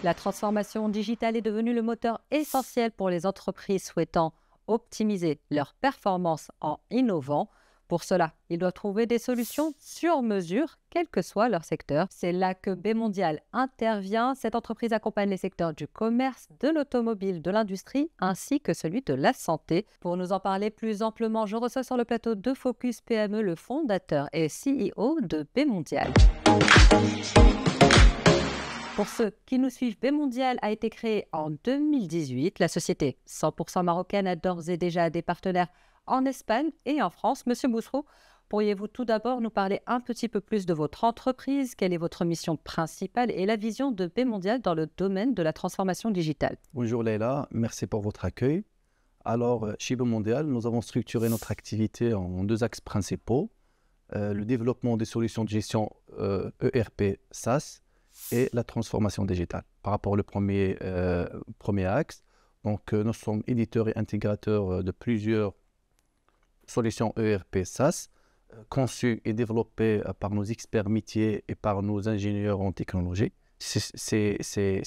La transformation digitale est devenue le moteur essentiel pour les entreprises souhaitant optimiser leurs performances en innovant. Pour cela, ils doivent trouver des solutions sur mesure, quel que soit leur secteur. C'est là que B-Mondial intervient. Cette entreprise accompagne les secteurs du commerce, de l'automobile, de l'industrie, ainsi que celui de la santé. Pour nous en parler plus amplement, je reçois sur le plateau de Focus PME le fondateur et CEO de B-Mondial. Pour ceux qui nous suivent, B-Mondial a été créé en 2018. La société 100% marocaine a d'ores et déjà des partenaires en Espagne et en France. Monsieur Boussereau, pourriez-vous tout d'abord nous parler un petit peu plus de votre entreprise? Quelle est votre mission principale et la vision de B-Mondial dans le domaine de la transformation digitale? Bonjour Leïla, merci pour votre accueil. Alors, chez B-Mondial, nous avons structuré notre activité en deux axes principaux. Le développement des solutions de gestion ERP SaaS et la transformation digitale. Par rapport au premier axe, donc, nous sommes éditeurs et intégrateurs de plusieurs solutions ERP SaaS conçues et développées par nos experts métiers et par nos ingénieurs en technologie. Ces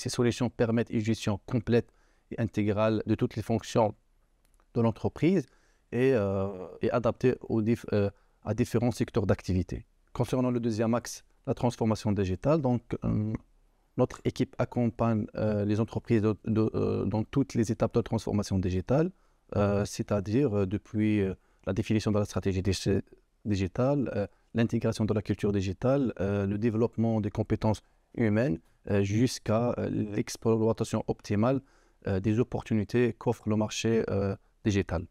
solutions permettent une gestion complète et intégrale de toutes les fonctions de l'entreprise et adaptées à différents secteurs d'activité. Concernant le deuxième axe, la transformation digitale, donc notre équipe accompagne les entreprises dans toutes les étapes de la transformation digitale, c'est-à-dire depuis la définition de la stratégie digitale, l'intégration de la culture digitale, le développement des compétences humaines, jusqu'à l'exploitation optimale des opportunités qu'offre le marché digital.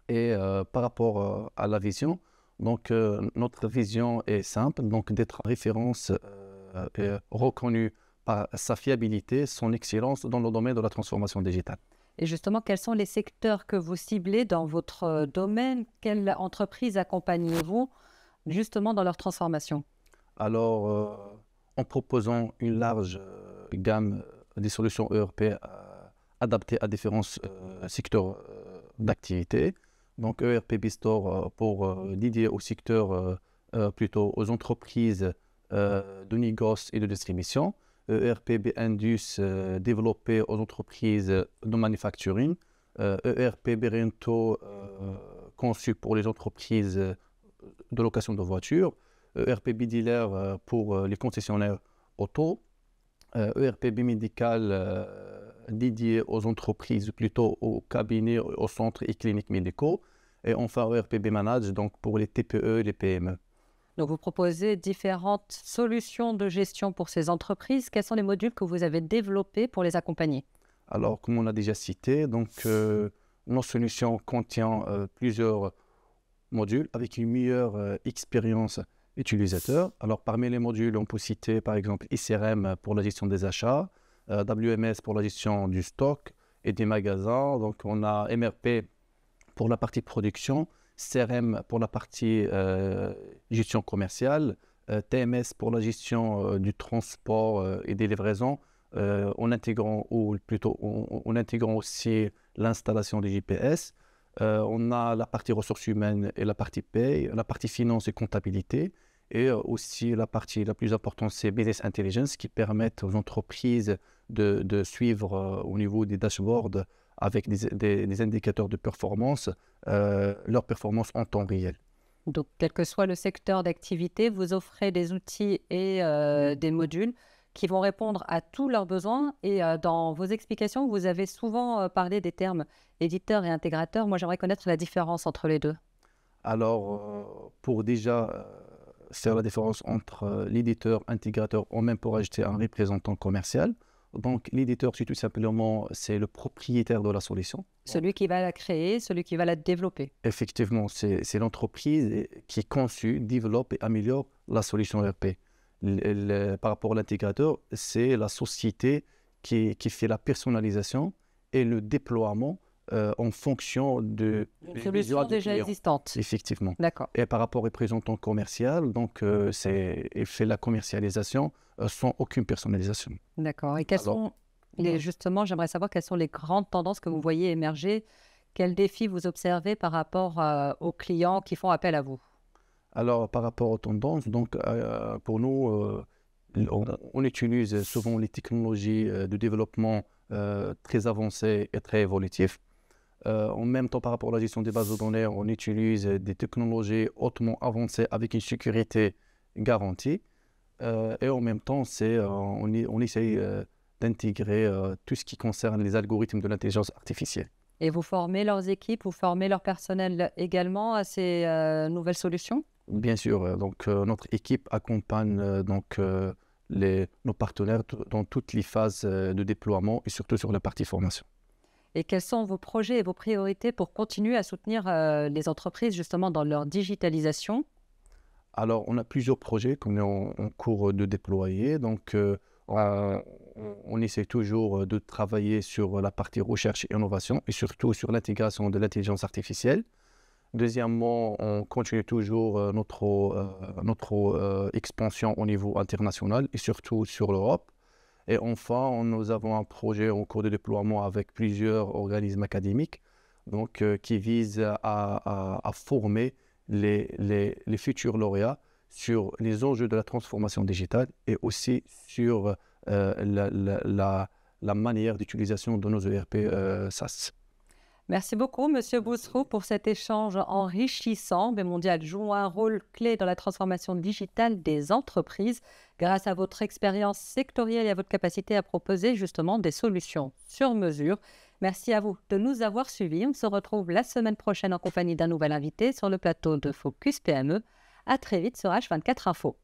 Et par rapport à la vision, donc, notre vision est simple, donc d'être référence reconnue par sa fiabilité, son excellence dans le domaine de la transformation digitale. Et justement, quels sont les secteurs que vous ciblez dans votre domaine? Quelle entreprise accompagnez-vous justement dans leur transformation? Alors, en proposant une large gamme des solutions ERP adaptées à différents secteurs d'activité, donc ERP BStore dédié au secteur, plutôt aux entreprises de négoce et de distribution, ERP BIndus développé aux entreprises de manufacturing, ERP Berento conçu pour les entreprises de location de voitures, ERP Bidealer pour les concessionnaires auto, ERP Bimédical dédié aux entreprises, plutôt aux cabinets, aux centres et cliniques médicaux, et enfin ERP Bmanage, donc pour les TPE et les PME. Donc, vous proposez différentes solutions de gestion pour ces entreprises. Quels sont les modules que vous avez développés pour les accompagner? Alors, comme on a déjà cité, donc, nos solutions contiennent plusieurs modules avec une meilleure expérience utilisateur. Alors, parmi les modules, on peut citer par exemple ICRM pour la gestion des achats, WMS pour la gestion du stock et des magasins. Donc, on a MRP pour la partie production, CRM pour la partie gestion commerciale, TMS pour la gestion du transport et des livraisons, en intégrant aussi l'installation des GPS. On a la partie ressources humaines et la partie paye, la partie finance et comptabilité, et aussi la partie la plus importante, c'est Business Intelligence, qui permettent aux entreprises de suivre au niveau des dashboards avec des indicateurs de performance, leur performance en temps réel. Donc, quel que soit le secteur d'activité, vous offrez des outils et des modules qui vont répondre à tous leurs besoins. Et dans vos explications, vous avez souvent parlé des termes éditeur et intégrateur. Moi, j'aimerais connaître la différence entre les deux. Alors, pour déjà faire la différence entre l'éditeur, intégrateur, ou même pour ajouter un représentant commercial. Donc, l'éditeur, c'est tout simplement, c'est le propriétaire de la solution. Celui qui va la créer, celui qui va la développer. Effectivement, c'est l'entreprise qui conçue, développe et améliore la solution ERP. Par rapport à l'intégrateur, c'est la société qui fait la personnalisation et le déploiement en fonction de une solution déjà existante. Effectivement. D'accord. Et par rapport au représentant commercial, donc il fait la commercialisation sans aucune personnalisation. D'accord. Et justement, j'aimerais savoir quelles sont les grandes tendances que vous voyez émerger. Quels défis vous observez par rapport aux clients qui font appel à vous? Alors, par rapport aux tendances, donc, pour nous, on utilise souvent les technologies de développement très avancées et très évolutives. En même temps, par rapport à la gestion des bases de données, on utilise des technologies hautement avancées avec une sécurité garantie. Et en même temps, on essaye d'intégrer tout ce qui concerne les algorithmes de l'intelligence artificielle. Et vous formez leurs équipes, vous formez leur personnel également à ces nouvelles solutions? Bien sûr, notre équipe accompagne nos partenaires dans toutes les phases de déploiement et surtout sur la partie formation. Et quels sont vos projets et vos priorités pour continuer à soutenir les entreprises justement dans leur digitalisation? Alors, on a plusieurs projets qu'on est en cours de déployer. On essaie toujours de travailler sur la partie recherche et innovation et surtout sur l'intégration de l'intelligence artificielle. Deuxièmement, on continue toujours notre expansion au niveau international et surtout sur l'Europe. Et enfin, nous avons un projet en cours de déploiement avec plusieurs organismes académiques qui vise à former les futurs lauréats sur les enjeux de la transformation digitale et aussi sur la manière d'utilisation de nos ERP SaaS. Merci beaucoup, Monsieur Bousserou, pour cet échange enrichissant. B-Mondial joue un rôle clé dans la transformation digitale des entreprises grâce à votre expérience sectorielle et à votre capacité à proposer justement des solutions sur mesure. Merci à vous de nous avoir suivis. On se retrouve la semaine prochaine en compagnie d'un nouvel invité sur le plateau de Focus PME. À très vite sur H24 Info.